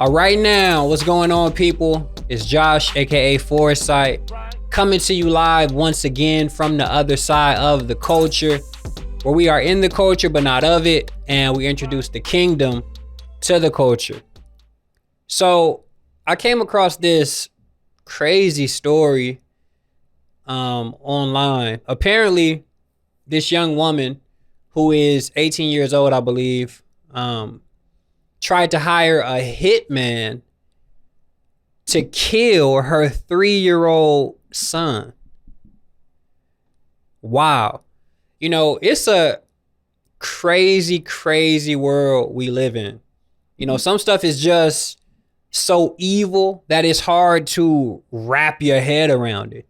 Right now, what's going on, people? It's Josh, aka Foresight, coming to you live once again from the other side of the culture, where we are in the culture but not of it, and we introduce the kingdom to the culture. So, I came across this crazy story online. Apparently, this young woman who is 18 years old, I believe, tried to hire a hitman to kill her 3-year-old son. Wow. It's a crazy, crazy world we live in. Some stuff is just so evil that it's hard to wrap your head around it.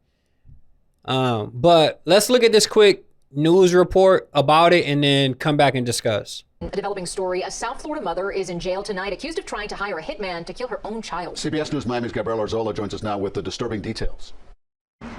But let's look at this quick news report about it and then come back and discuss. A developing story. A South Florida mother is in jail tonight, accused of trying to hire a hitman to kill her own child. CBS News Miami's Gabriela Arzola joins us now with the disturbing details.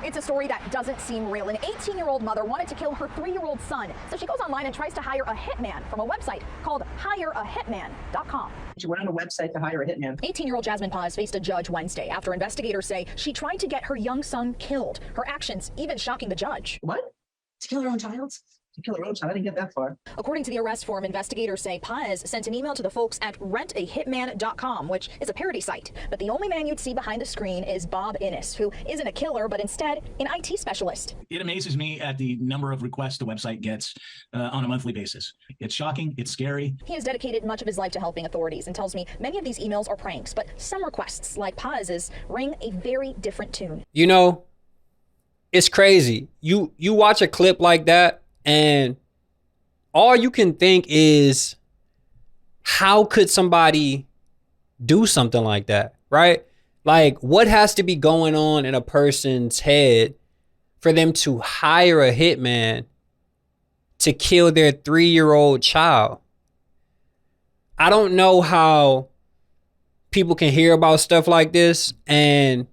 It's a story that doesn't seem real. An 18-year-old mother wanted to kill her 3-year-old son, so she goes online and tries to hire a hitman from a website called hireahitman.com. She went on a website to hire a hitman. 18-year-old Jasmine Paz faced a judge Wednesday after investigators say she tried to get her young son killed. Her actions even shocking the judge. What? To kill her own child? To kill her own child? I didn't get that far. According to the arrest form, investigators say Paz sent an email to the folks at rentahitman.com, which is a parody site. But the only man you'd see behind the screen is Bob Innes, who isn't a killer, but instead an IT specialist. It amazes me at the number of requests the website gets on a monthly basis. It's shocking. It's scary. He has dedicated much of his life to helping authorities and tells me many of these emails are pranks, but some requests, like Paz's, ring a very different tune. It's crazy. You watch a clip like that and all you can think is, how could somebody do something like that, right? Like, what has to be going on in a person's head for them to hire a hitman to kill their 3-year-old child? I don't know how people can hear about stuff like this and,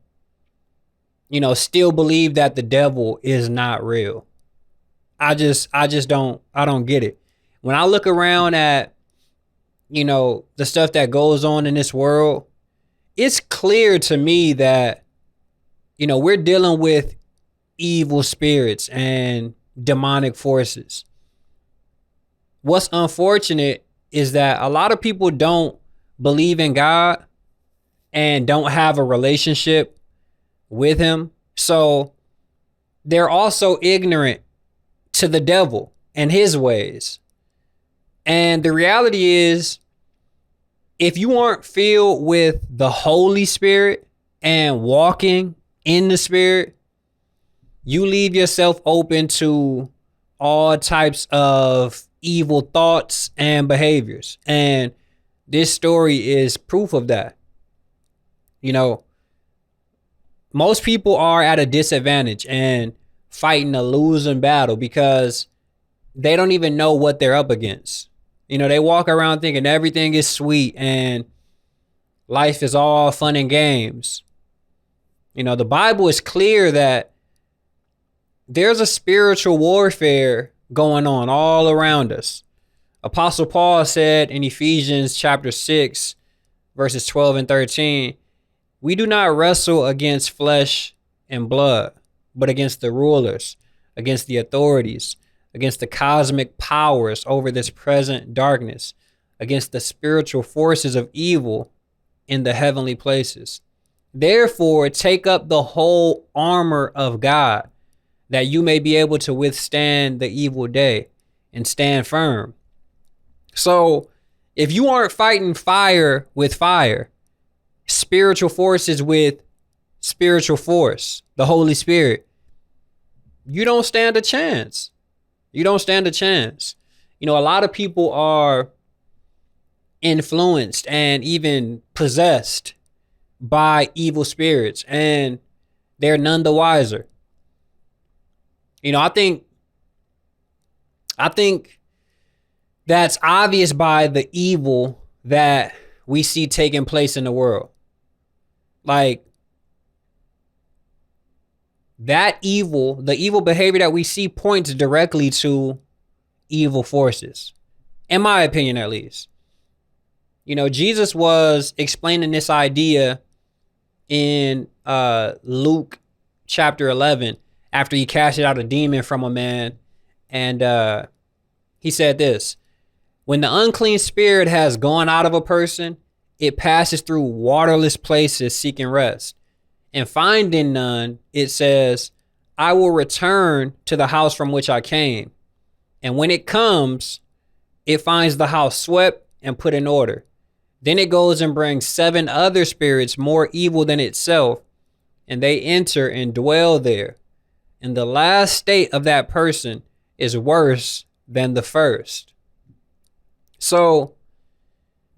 still believe that the devil is not real. I don't get it. When I look around at, the stuff that goes on in this world, it's clear to me that, we're dealing with evil spirits and demonic forces. What's unfortunate is that a lot of people don't believe in God and don't have a relationship with him. So they're also ignorant to the devil and his ways. And the reality is, if you aren't filled with the Holy Spirit and walking in the Spirit, you leave yourself open to all types of evil thoughts and behaviors. And this story is proof of that. Most people are at a disadvantage and fighting a losing battle because they don't even know what they're up against. They walk around thinking everything is sweet and life is all fun and games. The Bible is clear that there's a spiritual warfare going on all around us. Apostle Paul said in Ephesians chapter 6, verses 12 and 13, we do not wrestle against flesh and blood, but against the rulers, against the authorities, against the cosmic powers over this present darkness, against the spiritual forces of evil in the heavenly places. Therefore, take up the whole armor of God, that you may be able to withstand the evil day and stand firm. So, if you aren't fighting fire with fire, spiritual forces with spiritual force, the Holy Spirit, you don't stand a chance. You don't stand a chance. A lot of people are influenced and even possessed by evil spirits, and they're none the wiser. I think that's obvious by the evil that we see taking place in the world. Like, that evil, the evil behavior that we see points directly to evil forces, in my opinion, at least. You know, Jesus was explaining this idea in Luke chapter 11 after he casted out a demon from a man. And he said this: when the unclean spirit has gone out of a person, it passes through waterless places seeking rest. And finding none, it says, I will return to the house from which I came. And when it comes, it finds the house swept and put in order. Then it goes and brings 7 other spirits more evil than itself, and they enter and dwell there. And the last state of that person is worse than the first. So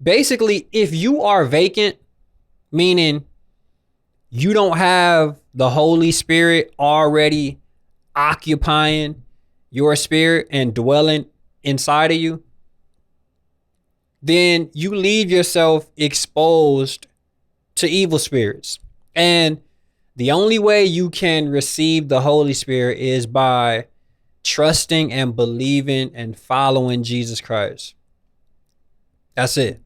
basically, if you are vacant, meaning you don't have the Holy Spirit already occupying your spirit and dwelling inside of you, then you leave yourself exposed to evil spirits. And the only way you can receive the Holy Spirit is by trusting and believing and following Jesus Christ. That's it.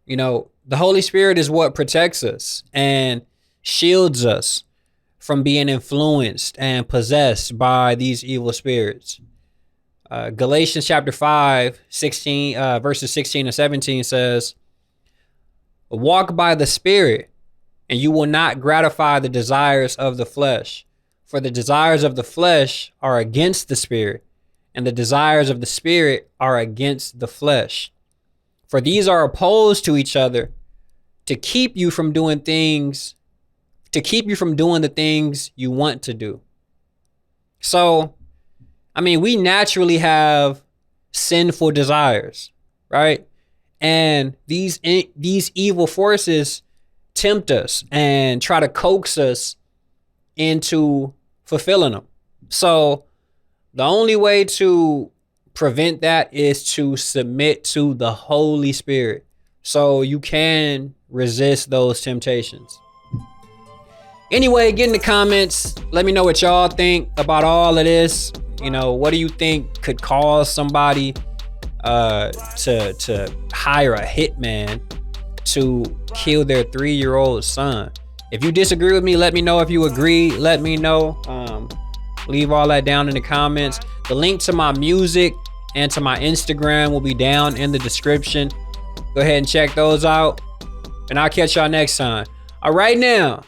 You know, the Holy Spirit is what protects us and shields us from being influenced and possessed by these evil spirits. Galatians chapter 5, 16, verses 16 and 17 says, walk by the Spirit, and you will not gratify the desires of the flesh. For the desires of the flesh are against the Spirit, and the desires of the Spirit are against the flesh. For these are opposed to each other to keep you from doing things, to keep you from doing the things you want to do. So, I mean, we naturally have sinful desires, right? And these evil forces tempt us and try to coax us into fulfilling them. So the only way to prevent that is to submit to the Holy Spirit so you can resist those temptations. Anyway, get in the comments. Let me know what y'all think about all of this. You know, what do you think could cause somebody to hire a hitman to kill their 3-year-old son? If you disagree with me, let me know. If you agree, let me know. Leave all that down in the comments. The link to my music and to my Instagram will be down in the description. Go ahead and check those out, and I'll catch y'all next time. All right, now,